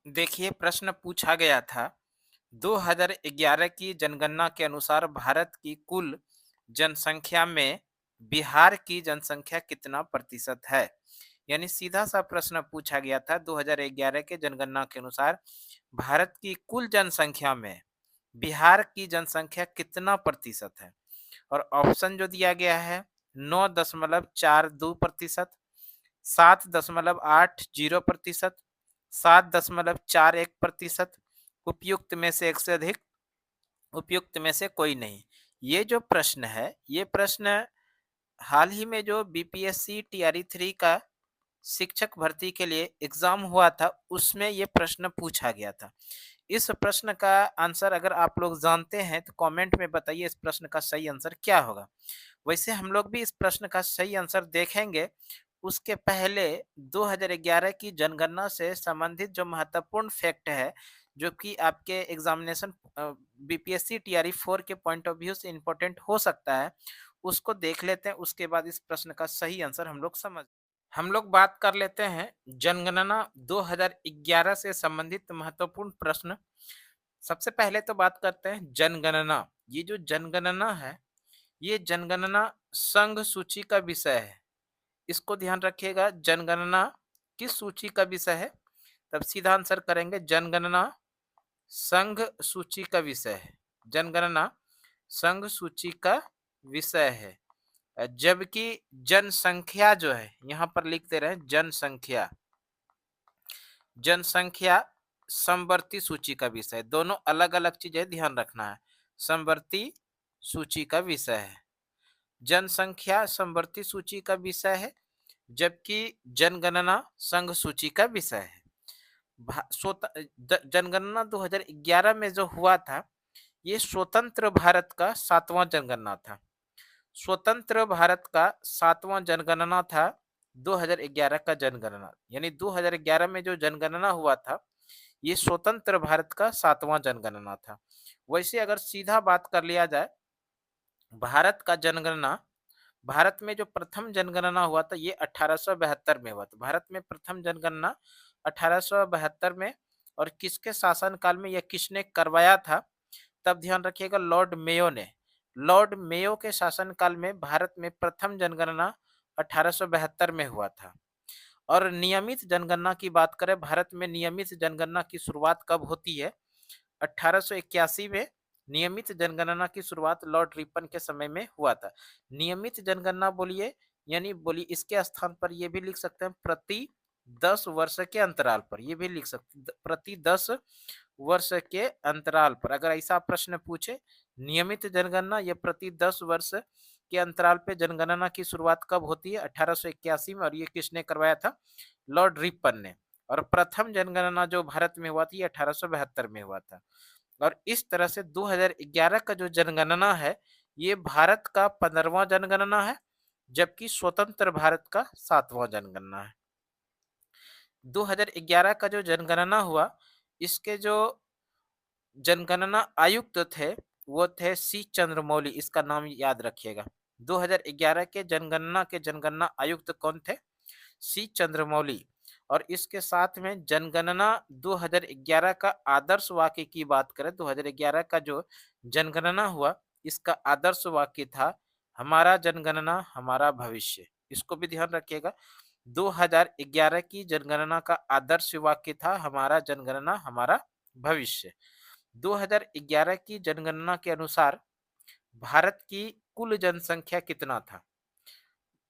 देखिए, प्रश्न पूछा गया था 2011 की जनगणना के अनुसार भारत की कुल जनसंख्या में बिहार की जनसंख्या कितना प्रतिशत है। यानी सीधा सा प्रश्न पूछा गया था 2011 के जनगणना के अनुसार भारत की कुल जनसंख्या में बिहार की जनसंख्या कितना प्रतिशत है। और ऑप्शन जो दिया गया है 9.42%, 7.80%, 7.41%, उपयुक्त में से एक से अधिक, उपयुक्त में से कोई नहीं। ये जो प्रश्न है, ये प्रश्न हाल ही में जो बीपीएससी टीआरई 3 का शिक्षक भर्ती के लिए एग्जाम हुआ था, उसमें ये प्रश्न पूछा गया था। इस प्रश्न का आंसर अगर आप लोग जानते हैं तो कमेंट में बताइए इस प्रश्न का सही आंसर क्या होगा। वैसे हम लोग भी इस प्रश्न का सही आंसर देखेंगे। उसके पहले 2011 की जनगणना से संबंधित जो महत्वपूर्ण फैक्ट है, जो कि आपके एग्जामिनेशन बीपीएससी टीआरई 4 के पॉइंट ऑफ व्यू से इम्पोर्टेंट हो सकता है, उसको देख लेते हैं। उसके बाद इस प्रश्न का सही आंसर हम लोग बात कर लेते हैं जनगणना 2011 से संबंधित महत्वपूर्ण प्रश्न। सबसे पहले तो बात करते हैं जनगणना। ये जो जनगणना है, ये जनगणना संघ सूची का विषय है। इसको ध्यान रखिएगा, जनगणना किस सूची का विषय है। तब सीधा आंसर करेंगे जनगणना संघ सूची का विषय है। जनगणना संघ सूची का विषय है। जबकि जनसंख्या जो है, यहाँ पर लिखते रहे जनसंख्या, जनसंख्या समवर्ती सूची का विषय है। दोनों अलग अलग चीजें ध्यान रखना है। समवर्ती सूची का विषय है, जनसंख्या समवर्ती सूची का विषय है, जबकि जनगणना संघ सूची का विषय है। जनगणना 2011 में जो हुआ था, ये स्वतंत्र भारत का 7वां जनगणना था। स्वतंत्र भारत का 7वां जनगणना था 2011 का जनगणना। यानी 2011 में जो जनगणना हुआ था, ये स्वतंत्र भारत का 7वां जनगणना था। वैसे अगर सीधा बात कर लिया जाए, भारत का जनगणना, भारत में जो प्रथम जनगणना हुआ था ये 1872 में हुआ था। भारत में प्रथम जनगणना 1872 में। और किसके शासनकाल में, यह किसने करवाया था, तब ध्यान रखिएगा लॉर्ड मेयो ने। लॉर्ड मेयो के शासनकाल में भारत में प्रथम जनगणना 1872 में हुआ था। और नियमित जनगणना की बात करें, भारत में नियमित जनगणना की शुरुआत कब होती है, 1881 में नियमित जनगणना की शुरुआत लॉर्ड रिपन के समय में हुआ था। नियमित जनगणना बोलिए, यानी बोलिए इसके स्थान पर ये भी लिख सकते हैं प्रति 10 वर्ष के अंतराल पर, ये भी लिख सकते हैं प्रति 10 वर्ष के अंतराल पर। अगर ऐसा प्रश्न पूछे नियमित जनगणना या प्रति 10 वर्ष के अंतराल पे जनगणना की शुरुआत कब होती है, 1881 में। और ये किसने करवाया था, लॉर्ड रिपन ने। और प्रथम जनगणना जो भारत में हुआ थी 1872 में हुआ था। और इस तरह से 2011 का जो जनगणना है, ये भारत का 15वां जनगणना है, जबकि स्वतंत्र भारत का 7वां जनगणना है। 2011 का जो जनगणना हुआ, इसके जो जनगणना आयुक्त थे वो थे सी चंद्रमौली। इसका नाम याद रखिएगा। 2011 के जनगणना आयुक्त कौन थे, सी चंद्रमौली। और इसके साथ में जनगणना 2011 का आदर्श वाक्य की बात करें, 2011 का जो जनगणना हुआ, इसका आदर्श वाक्य था हमारा जनगणना हमारा भविष्य। इसको भी ध्यान रखिएगा। 2011 की जनगणना का आदर्श वाक्य था हमारा जनगणना हमारा भविष्य। 2011 की जनगणना के अनुसार भारत की कुल जनसंख्या कितना था।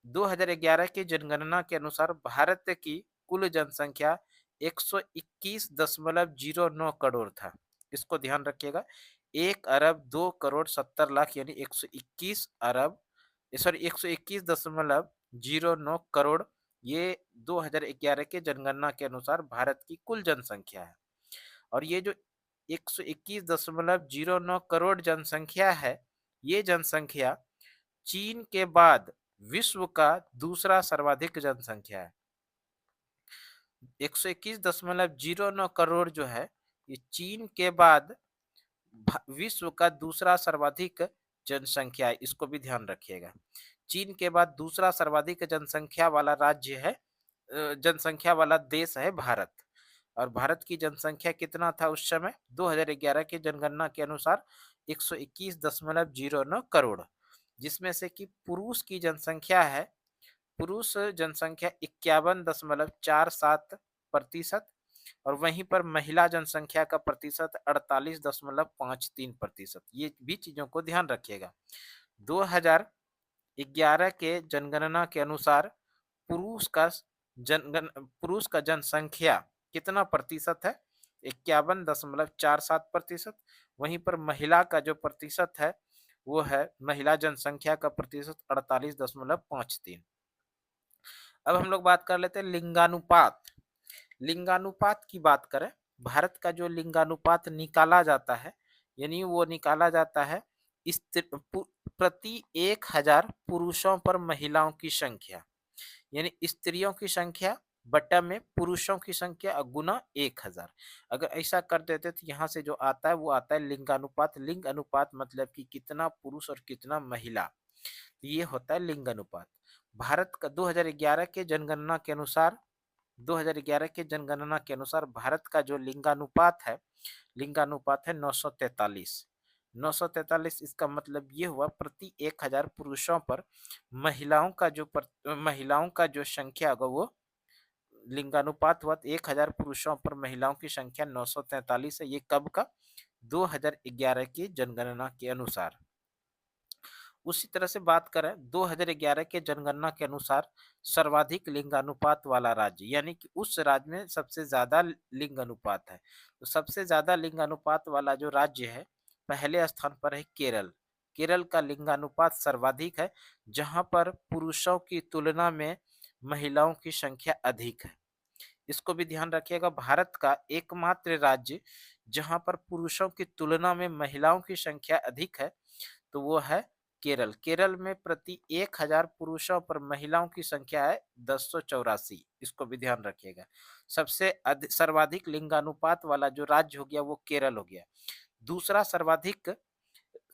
2011 की जनगणना के अनुसार भारत की कुल जनसंख्या 121.09 करोड़ था। इसको ध्यान रखिएगा। 1 अरब 2 करोड़ 70 लाख, यानी 121 करोड़, ये 2011 के जनगणना के अनुसार भारत की कुल जनसंख्या है। और ये जो 121.09 करोड़ जनसंख्या है, ये जनसंख्या चीन के बाद विश्व का दूसरा सर्वाधिक जनसंख्या है। 121.09 करोड़ जो है, ये चीन के बाद विश्व का दूसरा सर्वाधिक जनसंख्या है। इसको भी ध्यान रखिएगा। चीन के बाद दूसरा सर्वाधिक जनसंख्या वाला राज्य है, जनसंख्या वाला देश है भारत। और भारत की जनसंख्या कितना था उस समय 2011 की जनगणना के अनुसार 121.09 करोड़, जिसमें से कि पुरुष की जनसंख्या है, पुरुष जनसंख्या 51.47% और वहीं पर महिला जनसंख्या का प्रतिशत 48.53%। ये भी चीजों को ध्यान रखिएगा। 2011 के जनगणना के अनुसार पुरुष का पुरुष का जनसंख्या कितना प्रतिशत है, 51.47%। वहीं पर महिला का जो प्रतिशत है वो है, महिला जनसंख्या का प्रतिशत 48.53। अब हम लोग बात कर लेते हैं लिंगानुपात। लिंगानुपात की बात करें, भारत का जो लिंगानुपात निकाला जाता है, यानी वो निकाला जाता है प्रति 1000 पुरुषों पर महिलाओं की संख्या, यानी स्त्रियों की संख्या बटा में पुरुषों की संख्या गुना 1000। अगर ऐसा कर देते तो यहाँ से जो आता है वो आता है लिंगानुपात। लिंग अनुपात मतलब कि कितना पुरुष और कितना महिला, ये होता है लिंगानुपात। भारत का 2011 के जनगणना के अनुसार 2011 के जनगणना के अनुसार भारत का जो लिंगानुपात है 943। 943 इसका मतलब ये हुआ प्रति 1000 पुरुषों पर महिलाओं का जो संख्या होगा वो लिंगानुपात हुआ 1000 पुरुषों पर महिलाओं की संख्या 943 है। ये कब का, 2011 की जनगणना के अनुसार। उसी तरह से बात करें 2011 के जनगणना के अनुसार सर्वाधिक लिंगानुपात वाला राज्य, यानी कि उस राज्य में सबसे ज्यादा लिंग अनुपात है, तो सबसे ज्यादा लिंगानुपात वाला जो राज्य है पहले स्थान पर है केरल। केरल का लिंगानुपात सर्वाधिक है, जहां पर पुरुषों की तुलना में महिलाओं की संख्या अधिक है। इसको भी ध्यान रखिएगा। भारत का एकमात्र राज्य जहां पर पुरुषों की तुलना में महिलाओं की संख्या अधिक है तो वो है केरल। केरल में प्रति 1000 पुरुषों पर महिलाओं की संख्या है 1084। इसको भी ध्यान रखिएगा। सर्वाधिक लिंगानुपात वाला जो राज्य हो गया वो केरल हो गया। दूसरा सर्वाधिक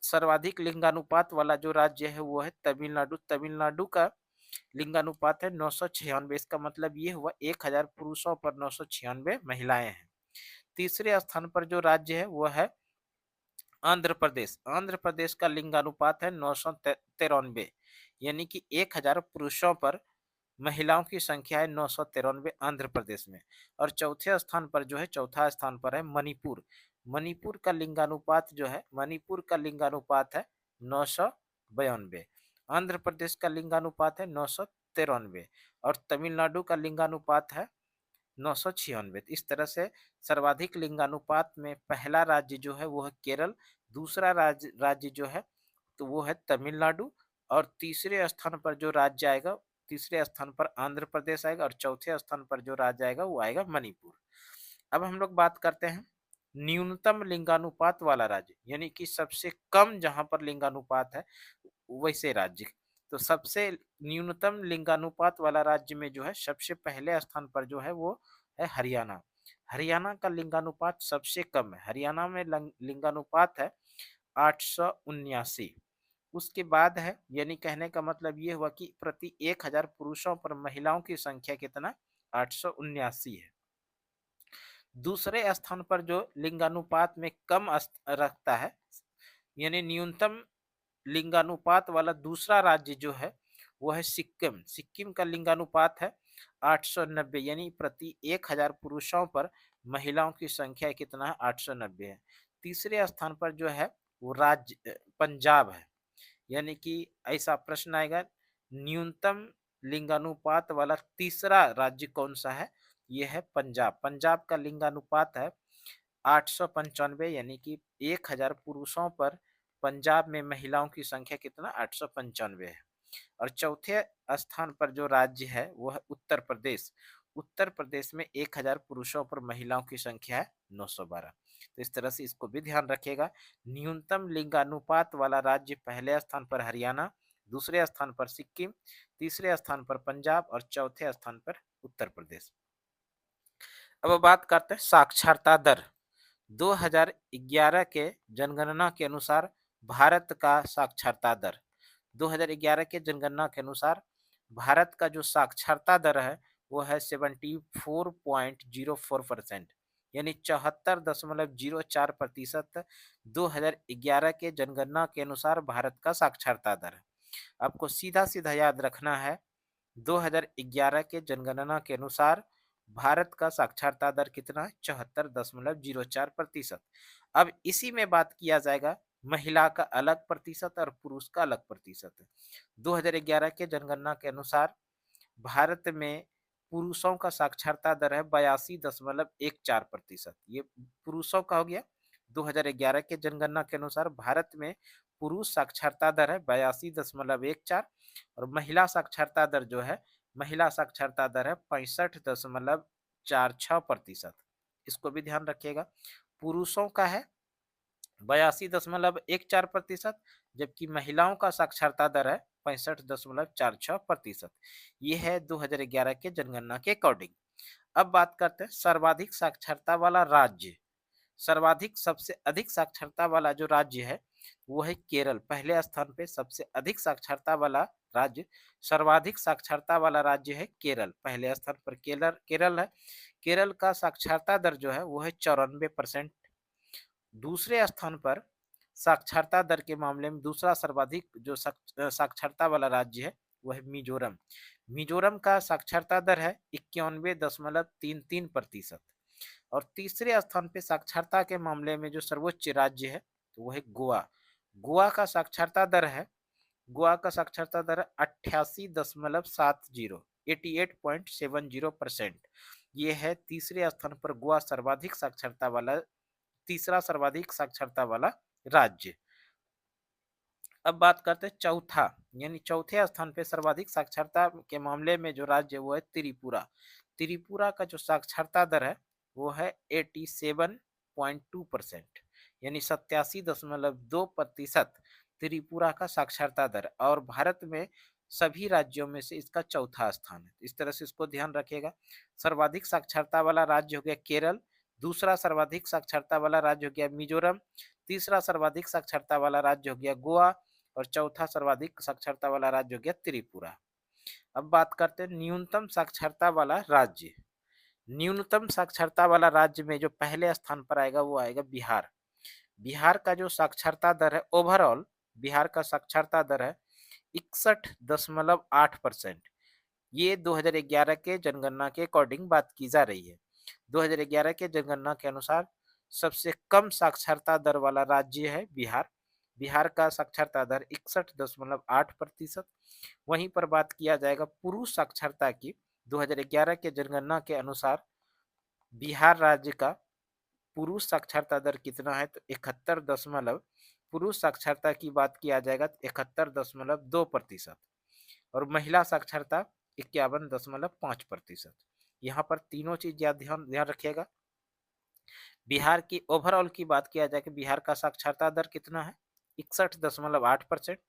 सर्वाधिक लिंगानुपात वाला जो राज्य है वो है तमिलनाडु। तमिलनाडु का लिंगानुपात है 996। इसका मतलब ये हुआ 1000 पुरुषों पर 996 महिलाएं हैं। तीसरे स्थान पर जो राज्य है वो है आंध्र प्रदेश। आंध्र प्रदेश का लिंगानुपात है 993, यानी कि 1000 पुरुषों पर महिलाओं की संख्या है 993 आंध्र प्रदेश में। और चौथा स्थान पर है मणिपुर। मणिपुर का लिंगानुपात है 992। आंध्र प्रदेश का लिंगानुपात है 993 और तमिलनाडु का लिंगानुपात है 996। इस तरह से सर्वाधिक लिंगानुपात में पहला राज्य जो है वो है केरल, दूसरा राज्य जो है तो वो है तमिलनाडु, और तीसरे स्थान पर आंध्र प्रदेश आएगा और चौथे स्थान पर जो राज्य आएगा वो आएगा मणिपुर। अब हम लोग बात करते हैं न्यूनतम लिंगानुपात वाला राज्य, यानी कि सबसे कम जहां पर लिंगानुपात है वैसे राज्य। तो सबसे न्यूनतम लिंगानुपात वाला राज्य में जो है सबसे पहले स्थान पर जो है वो है हरियाणा। हरियाणा का लिंगानुपात सबसे कम है। हरियाणा में लिंगानुपात है 879। उसके बाद है, यानी कहने का मतलब ये हुआ कि प्रति 1000 पुरुषों पर महिलाओं की संख्या कितना, 879 है। दूसरे स्थान पर जो लिंगानुपात में कम रखता है, यानी न्यूनतम लिंगानुपात वाला दूसरा राज्य जो है वो है सिक्किम। सिक्किम का लिंगानुपात है 890, यानी प्रति 1000 पुरुषों पर महिलाओं की संख्या कितना है, 890 है। तीसरे स्थान पर जो है वो राज्य पंजाब है, यानी कि ऐसा प्रश्न आएगा न्यूनतम लिंगानुपात वाला तीसरा राज्य कौन सा है, ये है पंजाब। पंजाब का लिंगानुपात है 895, यानी कि 1000 पुरुषों पर पंजाब में महिलाओं की संख्या कितना, 895 है। और चौथे स्थान पर जो राज्य है वो है उत्तर प्रदेश। उत्तर प्रदेश में 1000 पुरुषों पर महिलाओं की संख्या है 912। तो इस तरह से इसको भी ध्यान रखिएगा। न्यूनतम लिंगानुपात वाला राज्य पहले स्थान पर हरियाणा, दूसरे स्थान पर सिक्किम, तीसरे स्थान पर पंजाब और चौथे स्थान पर उत्तर प्रदेश। अब बात करते हैं साक्षरता दर। 2011 के जनगणना के अनुसार भारत का साक्षरता दर, 2011 के जनगणना के अनुसार भारत का जो साक्षरता दर है वो है 74.04%, यानी 74.04% 2011 के जनगणना के अनुसार भारत का साक्षरता दर है। आपको सीधा सीधा याद रखना है, 2011 के जनगणना के अनुसार भारत का साक्षरता दर कितना है? 74.04%। अब इसी में बात किया जाएगा महिला का अलग प्रतिशत और पुरुष का अलग प्रतिशत। 2011 के जनगणना के अनुसार भारत में पुरुषों का साक्षरता दर है 82.14%। ये पुरुषों का हो गया। 2011 के जनगणना के अनुसार भारत में पुरुष साक्षरता दर है 82.14, और महिला साक्षरता दर जो है, महिला साक्षरता दर है 65.46%। इसको भी ध्यान रखिएगा। पुरुषों का है 82.14%, जबकि महिलाओं का साक्षरता दर है 65.46%। ये है 2011 के जनगणना के अकॉर्डिंग। अब बात करते हैं सर्वाधिक साक्षरता वाला राज्य। सर्वाधिक सबसे अधिक साक्षरता वाला जो राज्य है वो है केरल। पहले स्थान पे सबसे अधिक साक्षरता वाला राज्य, सर्वाधिक साक्षरता वाला राज्य है केरल। पहले स्थान पर केरल केरल है। केरल का साक्षरता दर जो है वो है 94%। दूसरे स्थान पर साक्षरता दर के मामले में दूसरा सर्वाधिक जो साक्षरता वाला राज्य है वह है मिजोरम। मिजोरम का साक्षरता दर है 91.33%। और तीसरे स्थान पे साक्षरता के मामले में जो सर्वोच्च राज्य है तो वह है गोवा। गोवा का साक्षरता दर है, गोवा का साक्षरता दर 88.70, 88.70%। ये है तीसरे स्थान पर गोवा सर्वाधिक साक्षरता वाला, तीसरा सर्वाधिक साक्षरता वाला राज्य। अब बात करते हैं चौथा, यानी चौथे स्थान पे सर्वाधिक साक्षरता के मामले में जो राज्य वो है त्रिपुरा। त्रिपुरा का जो साक्षरता दर है वो है 87.2%, यानी 87.2% त्रिपुरा का साक्षरता दर, और भारत में सभी राज्यों में से इसका चौथा स्थान है। इस तरह से इसको ध्यान रखिएगा। सर्वाधिक साक्षरता वाला राज्य हो गया केरल, दूसरा सर्वाधिक साक्षरता वाला राज्य हो गया मिजोरम, तीसरा सर्वाधिक साक्षरता वाला राज्य हो गया गोवा, और चौथा सर्वाधिक साक्षरता वाला राज्य हो गया त्रिपुरा। अब बात करते हैं न्यूनतम साक्षरता वाला राज्य। न्यूनतम साक्षरता वाला राज्य में जो पहले स्थान पर आएगा वो आएगा बिहार। बिहार का जो साक्षरता दर है ओवरऑल, बिहार का साक्षरता दर है 61.8%। ये 2011 के जनगणना के अकॉर्डिंग बात की जा रही है। 2011 के जनगणना के अनुसार सबसे कम साक्षरता दर वाला राज्य है बिहार। बिहार का साक्षरता दर 61.8%। वहीं पर बात किया जाएगा पुरुष साक्षरता की, 2011 के जनगणना के अनुसार बिहार राज्य का पुरुष साक्षरता दर कितना है तो 71 पुरुष साक्षरता की बात किया जाएगा तो 71.2%, और महिला साक्षरता 51.5%। यहाँ पर तीनों चीज ध्यान ध्यान रखिएगा। बिहार की ओवरऑल की बात किया जाए कि बिहार का साक्षरता दर कितना है 61.8%,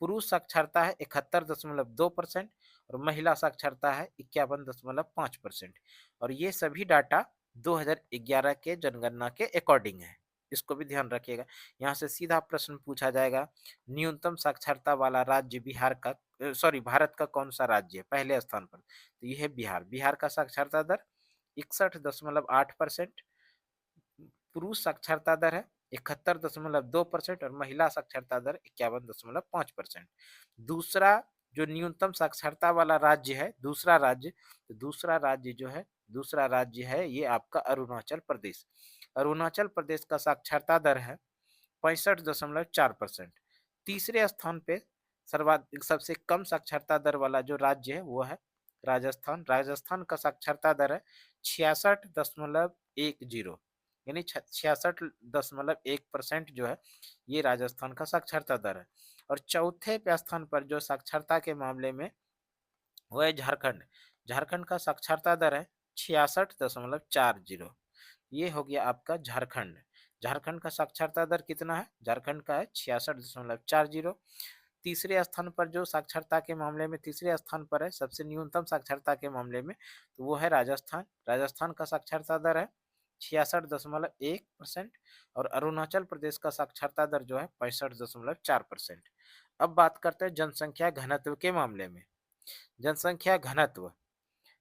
पुरुष साक्षरता है 71.2%, और महिला साक्षरता है 51.5%। और ये सभी डाटा 2011 के जनगणना के अकॉर्डिंग है। इसको भी ध्यान रखिएगा। यहाँ से सीधा प्रश्न पूछा जाएगा, न्यूनतम साक्षरता वाला राज्य बिहार का, सॉरी भारत का कौन सा राज्य है पहले स्थान पर, तो यह है बिहार। बिहार का साक्षरता दर 61.8%, पुरुष साक्षरता दर है 71.2%, और महिला साक्षरता दर 51.5%। दूसरा जो न्यूनतम साक्षरता वाला राज्य है, दूसरा राज्य, तो दूसरा राज्य है ये आपका अरुणाचल प्रदेश। अरुणाचल प्रदेश का साक्षरता दर है 65.4%। तीसरे स्थान पे सर्वाधिक सबसे कम साक्षरता दर वाला जो राज्य है वो है राजस्थान। राजस्थान का साक्षरता दर है 66.10, यानी 66.1% जो है ये राजस्थान का साक्षरता दर है। और चौथे पे स्थान पर जो साक्षरता के मामले में वो है झारखंड। झारखंड का साक्षरता दर है 66.40। ये हो गया आपका झारखंड। झारखंड का साक्षरता दर कितना है, झारखंड का है 66.40। तीसरे स्थान पर जो साक्षरता के मामले में तीसरे स्थान पर है सबसे न्यूनतम साक्षरता के मामले में, तो वो है राजस्थान। राजस्थान का साक्षरता दर है 66.1%, और अरुणाचल प्रदेश का साक्षरता दर जो है 65.4%। अब बात करते हैं जनसंख्या घनत्व के मामले में। जनसंख्या घनत्व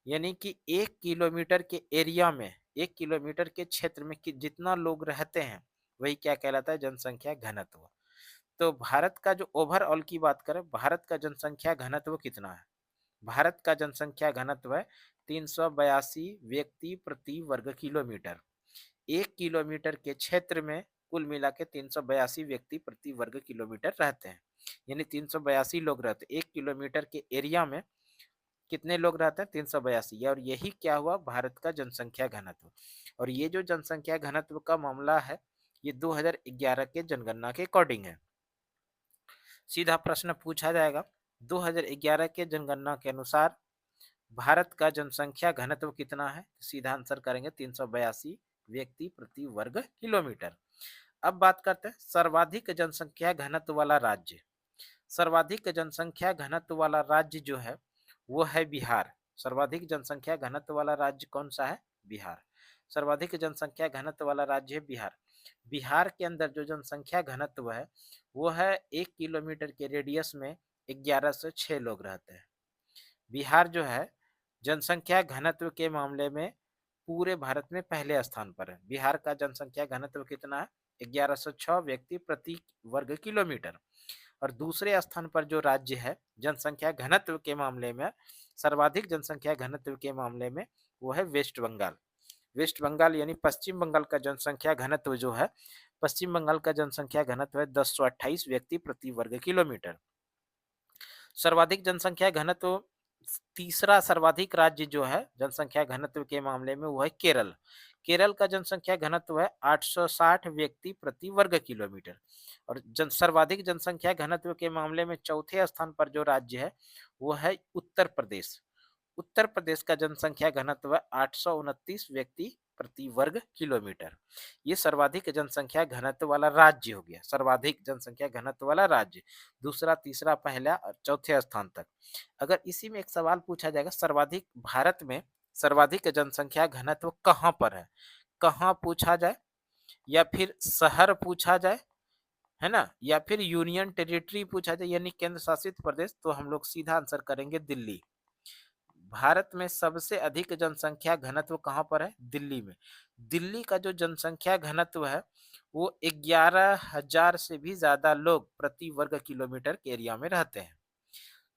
यानी कि 1 किलोमीटर के एरिया में, 1 किलोमीटर के क्षेत्र में कि जितना लोग रहते हैं, वही क्या कहलाता है, जनसंख्या घनत्व। तो भारत का जो ओवरऑल की बात करें, भारत का जनसंख्या घनत्व कितना है? भारत का जनसंख्या घनत्व है 382 व्यक्ति प्रति वर्ग किलोमीटर। 1 किलोमीटर के क्षेत्र में कुल मिला के 382 व्यक्ति प्रति वर्ग किलोमीटर रहते हैं, यानी 382 लोग रहते हैं। 1 किलोमीटर के एरिया में कितने लोग रहते हैं? 382। और यही क्या हुआ, भारत का जनसंख्या घनत्व। और ये जो जनसंख्या घनत्व का मामला है, ये 2011 के जनगणना के अकॉर्डिंग है। सीधा प्रश्न पूछा जाएगा, 2011 के जनगणना के अनुसार भारत का जनसंख्या घनत्व कितना है? सीधा आंसर करेंगे 382 व्यक्ति प्रति वर्ग किलोमीटर। अब बात करते हैं सर्वाधिक जनसंख्या घनत्व वाला राज्य। सर्वाधिक जनसंख्या घनत्व वाला राज्य जो है वो है बिहार। सर्वाधिक जनसंख्या घनत्व वाला राज्य कौन सा है? बिहार। सर्वाधिक जनसंख्या घनत्व वाला राज्य है बिहार। बिहार के अंदर जो जनसंख्या घनत्व है वो है 1 किलोमीटर के रेडियस में 11 से 6 लोग रहते हैं। बिहार जो है जनसंख्या घनत्व के मामले में पूरे भारत में पहले स्थान पर है। बिहार का जनसंख्या घनत्व कितना है? 1106 व्यक्ति प्रति वर्ग किलोमीटर। और दूसरे स्थान पर जो राज्य है जनसंख्या घनत्व के मामले में, सर्वाधिक जनसंख्या घनत्व के मामले में, वो है वेस्ट बंगाल। वेस्ट बंगाल यानी पश्चिम बंगाल का जनसंख्या घनत्व जो है, पश्चिम बंगाल का जनसंख्या घनत्व है 1028 व्यक्ति प्रति वर्ग किलोमीटर। सर्वाधिक जनसंख्या घनत्व, तीसरा सर्वाधिक राज्य जो है जनसंख्या घनत्व के मामले में वो है केरल। केरल का जनसंख्या घनत्व है 860 व्यक्ति प्रति वर्ग किलोमीटर। और सर्वाधिक जनसंख्या घनत्व के मामले में चौथे स्थान पर जो राज्य है वो है उत्तर प्रदेश। उत्तर प्रदेश का जनसंख्या घनत्व 829 व्यक्ति प्रति वर्ग किलोमीटर। ये सर्वाधिक जनसंख्या घनत्व वाला राज्य हो गया, सर्वाधिक जनसंख्या घनत्व वाला राज्य, दूसरा तीसरा पहला और चौथे स्थान तक। अगर इसी में एक सवाल पूछा जाएगा, सर्वाधिक भारत में सर्वाधिक जनसंख्या घनत्व कहाँ पर है, कहाँ पूछा जाए, या फिर शहर पूछा जाए, है ना, या फिर यूनियन टेरिटरी पूछा जाए यानी केंद्र शासित प्रदेश, तो हम लोग सीधा आंसर करेंगे दिल्ली। भारत में सबसे अधिक जनसंख्या घनत्व कहाँ पर है? दिल्ली में। दिल्ली का जो जनसंख्या घनत्व है वो 11,000 से भी ज्यादा लोग प्रति वर्ग किलोमीटर के एरिया में रहते हैं।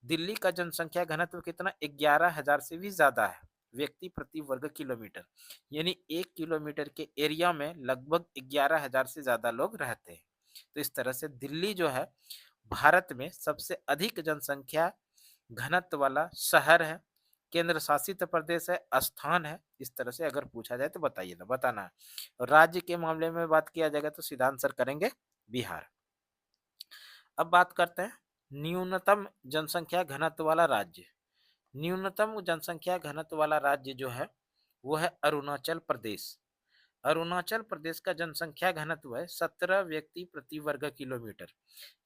दिल्ली का जनसंख्या घनत्व कितना? 11,000 से भी ज्यादा है व्यक्ति प्रति वर्ग किलोमीटर, यानी 1 किलोमीटर के एरिया में लगभग 11,000 से ज्यादा लोग रहते हैं। तो इस तरह से दिल्ली जो है भारत में सबसे अधिक जनसंख्या घनत्व वाला शहर है, केंद्र शासित प्रदेश है, स्थान है। इस तरह से अगर पूछा जाए तो बताइए ना, बताना है। और राज्य के मामले में बात किया जाएगा तो सीधा आंसर करेंगे बिहार। अब बात करते हैं न्यूनतम जनसंख्या घनत्व वाला राज्य। न्यूनतम जनसंख्या घनत्व वाला राज्य जो है वो है अरुणाचल प्रदेश। अरुणाचल प्रदेश का जनसंख्या घनत्व है 17 व्यक्ति प्रति वर्ग किलोमीटर।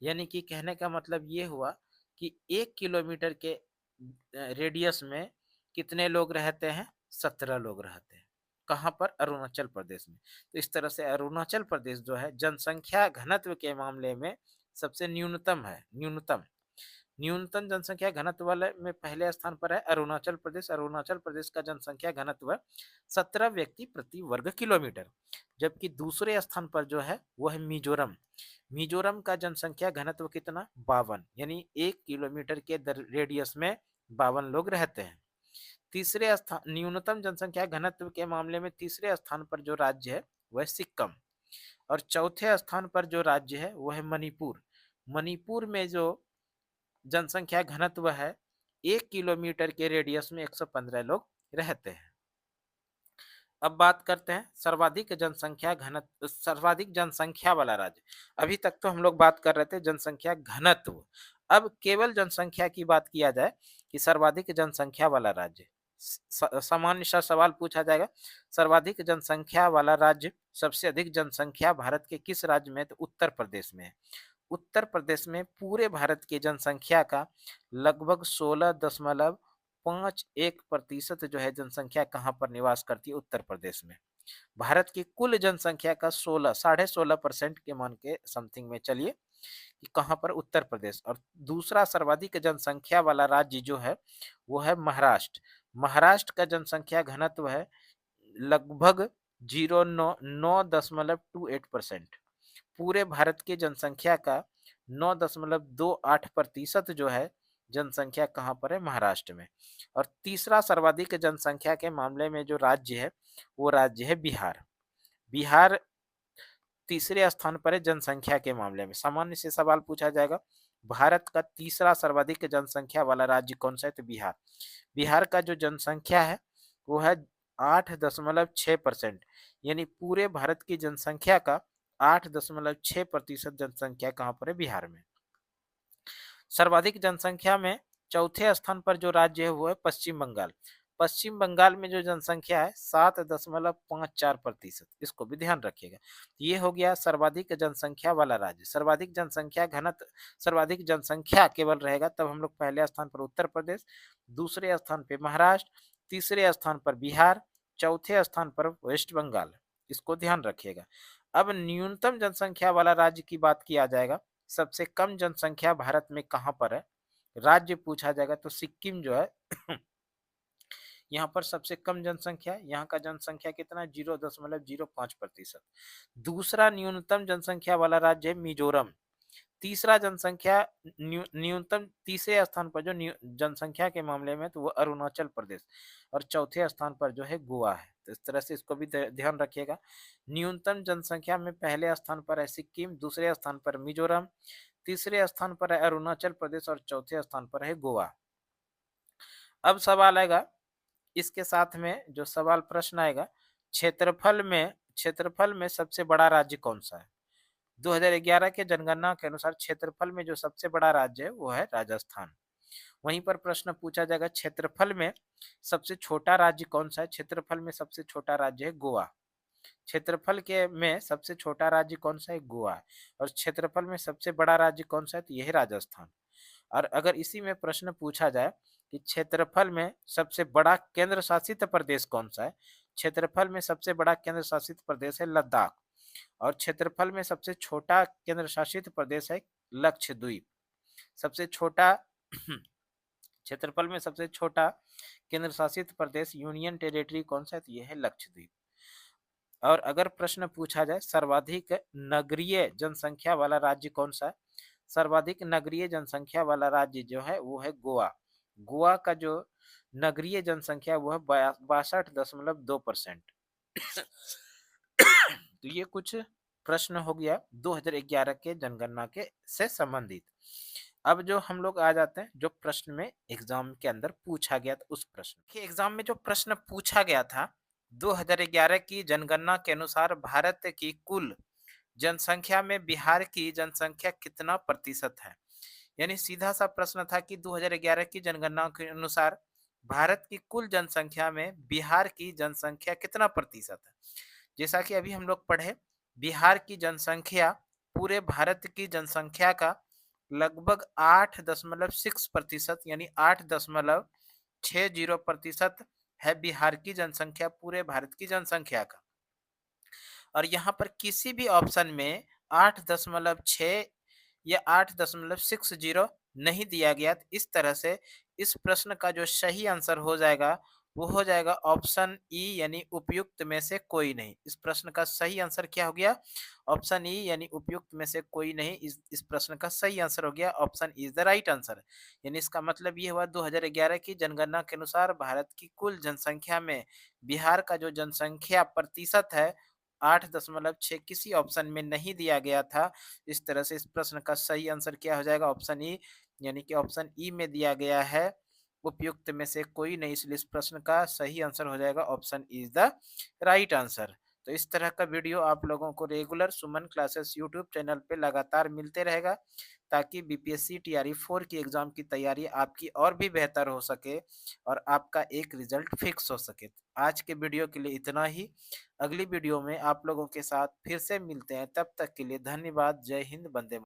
यानी कि कहने का मतलब ये हुआ कि 1 किलोमीटर के रेडियस में कितने लोग रहते हैं? 17 लोग रहते हैं। कहाँ पर? अरुणाचल प्रदेश में। तो इस तरह से अरुणाचल प्रदेश जो है जनसंख्या घनत्व के मामले में सबसे न्यूनतम है। न्यूनतम जनसंख्या घनत्व वाले में पहले स्थान पर है अरुणाचल प्रदेश। अरुणाचल प्रदेश का जनसंख्या घनत्व है 17 व्यक्ति प्रति वर्ग किलोमीटर। जबकि दूसरे स्थान पर जो है वो है मिजोरम। मिजोरम का जनसंख्या घनत्व कितना? 52, यानी 1 किलोमीटर के रेडियस में 52 लोग रहते हैं। तीसरे स्थान न्यूनतम जनसंख्या घनत्व के मामले में तीसरे स्थान पर जो राज्य है वह सिक्किम। और चौथे स्थान पर जो राज्य है वो है मणिपुर। मणिपुर में जो जनसंख्या घनत्व है 1 किलोमीटर के रेडियस में 115 लोग रहते हैं। अब बात करते हैं सर्वाधिक जनसंख्या घनत्व, सर्वाधिक जनसंख्या वाला राज्य। अभी तक तो हम लोग बात कर रहे थे जनसंख्या घनत्व, अब केवल जनसंख्या की बात किया जाए कि सर्वाधिक जनसंख्या वाला राज्य। सामान्य सा सवाल पूछा जाएगा, सर्वाधिक जनसंख्या वाला राज्य, सबसे अधिक जनसंख्या भारत के किस राज्य में? तो उत्तर प्रदेश में है। उत्तर प्रदेश में पूरे भारत की जनसंख्या का लगभग 16.51% जो है जनसंख्या कहाँ पर निवास करती है? उत्तर प्रदेश में। भारत की कुल जनसंख्या का 16.5% के मान के समथिंग में चलिए कि कहाँ पर? उत्तर प्रदेश। और दूसरा सर्वाधिक जनसंख्या वाला राज्य जो है वो है महाराष्ट्र। महाराष्ट्र का जनसंख्या घनत्व है लगभग 0.928%। पूरे भारत की जनसंख्या का 9.28% जो है जनसंख्या कहाँ पर है? महाराष्ट्र में। और तीसरा सर्वाधिक जनसंख्या के मामले में जो राज्य है वो राज्य है बिहार। बिहार तीसरे स्थान पर है जनसंख्या के मामले में। सामान्य से सवाल पूछा जाएगा, भारत का तीसरा सर्वाधिक जनसंख्या वाला राज्य कौन सा है? तो बिहार। बिहार का जो जनसंख्या है वो है 8.6%, यानी पूरे भारत की जनसंख्या का 8.6% जनसंख्या कहाँ पर है? बिहार में। सर्वाधिक जनसंख्या में चौथे स्थान पर जो राज्य है वो है पश्चिम बंगाल। पश्चिम बंगाल में जो जनसंख्या है 7.54%। इसको भी ध्यान रखिएगा। ये हो गया सर्वाधिक जनसंख्या वाला राज्य। सर्वाधिक जनसंख्या घनत्व, सर्वाधिक जनसंख्या केवल रहेगा तब हम लोग पहले स्थान पर उत्तर प्रदेश, दूसरे स्थान पर महाराष्ट्र, तीसरे स्थान पर बिहार, चौथे स्थान पर वेस्ट बंगाल। इसको ध्यान रखिएगा। अब न्यूनतम जनसंख्या वाला राज्य की बात किया जाएगा। सबसे कम जनसंख्या भारत में कहाँ पर है? राज्य पूछा जाएगा तो सिक्किम जो है यहाँ पर सबसे कम जनसंख्या, यहाँ का जनसंख्या कितना? 0.05%। दूसरा न्यूनतम जनसंख्या वाला राज्य है मिजोरम। तीसरा जनसंख्या न्यूनतम तीसरे स्थान पर जो जनसंख्या के मामले में तो वो अरुणाचल प्रदेश, और चौथे स्थान पर जो है गोवा है। तो इस तरह से इसको भी ध्यान रखिएगा। न्यूनतम जनसंख्या में पहले स्थान पर है सिक्किम, दूसरे स्थान पर मिजोरम, तीसरे स्थान पर है अरुणाचल प्रदेश और चौथे स्थान पर है गोवा। अब सवाल आएगा, इसके साथ में जो सवाल प्रश्न आएगा, क्षेत्रफल में सबसे बड़ा राज्य कौन सा है? 2011 के जनगणना के अनुसार क्षेत्रफल में जो सबसे बड़ा राज्य है वो है राजस्थान। वहीं पर प्रश्न पूछा जाएगा क्षेत्रफल में सबसे छोटा राज्य कौन सा है? क्षेत्रफल में सबसे छोटा राज्य है गोवा। क्षेत्रफल के में सबसे छोटा राज्य कौन सा है? गोवा। और क्षेत्रफल में सबसे बड़ा राज्य कौन सा है? तो यह है राजस्थान। और अगर इसी में प्रश्न पूछा जाए कि क्षेत्रफल में सबसे बड़ा केंद्र शासित प्रदेश कौन सा है? क्षेत्रफल में सबसे बड़ा केंद्र शासित प्रदेश है लद्दाख। और क्षेत्रफल में सबसे छोटा केंद्र शासित प्रदेश है लक्षद्वीप। सबसे छोटा क्षेत्रफल में सबसे छोटा केंद्र शासित प्रदेश यूनियन टेरिटरी कौन सा है? तो यह है लक्षद्वीप। और अगर प्रश्न पूछा जाए सर्वाधिक नगरीय जनसंख्या वाला राज्य कौन सा है? सर्वाधिक नगरीय जनसंख्या वाला राज्य जो है वो है गोवा। गोवा का जो नगरीय जनसंख्या वो है 62.2%। तो ये कुछ प्रश्न हो गया 2011 के जनगणना के से संबंधित। अब जो हम लोग आ जाते हैं जो प्रश्न में एग्जाम के अंदर पूछा गया था उस प्रश्न के एग्जाम में जो प्रश्न पूछा गया था 2011 की जनगणना के अनुसार भारत की कुल जनसंख्या में बिहार की जनसंख्या कितना प्रतिशत है? यानी सीधा सा प्रश्न था कि 2011 की जनगणना के अनुसार भारत की कुल जनसंख्या में बिहार की जनसंख्या कितना प्रतिशत है? जैसा कि अभी हम लोग पढ़े, बिहार की जनसंख्या पूरे भारत की जनसंख्या का लगभग 8.6% यानी 8.60% है बिहार की जनसंख्या पूरे भारत की जनसंख्या का। और यहाँ पर किसी भी ऑप्शन में 8.6 या 8.60 नहीं दिया गया। तो इस तरह से इस प्रश्न का जो सही आंसर हो जाएगा वो हो जाएगा ऑप्शन ई यानी उपयुक्त में से कोई नहीं। इस प्रश्न का सही आंसर क्या हो गया? ऑप्शन ई यानी उपयुक्त में से कोई नहीं। इस प्रश्न का सही आंसर हो गया option E is the right answer. यानी इसका मतलब ये हुआ 2011 की जनगणना के अनुसार भारत की कुल जनसंख्या में बिहार का जो जनसंख्या प्रतिशत है 8.6 किसी ऑप्शन में नहीं दिया गया था। इस तरह से इस प्रश्न का सही आंसर क्या हो जाएगा? ऑप्शन ई, यानी कि ऑप्शन ई में दिया गया है उपयुक्त में से कोई नहीं, इसलिए इस प्रश्न का सही आंसर हो जाएगा option E is the right answer. तो इस तरह का वीडियो आप लोगों को रेगुलर सुमन क्लासेस यूट्यूब चैनल पे लगातार मिलते रहेगा ताकि बीपीएससी टीआरई 4 की एग्जाम की तैयारी आपकी और भी बेहतर हो सके और आपका एक रिजल्ट फिक्स हो सके। आज के वीडियो के लिए इतना ही। अगली वीडियो में आप लोगों के साथ फिर से मिलते हैं, तब तक के लिए धन्यवाद। जय हिंद, वंदे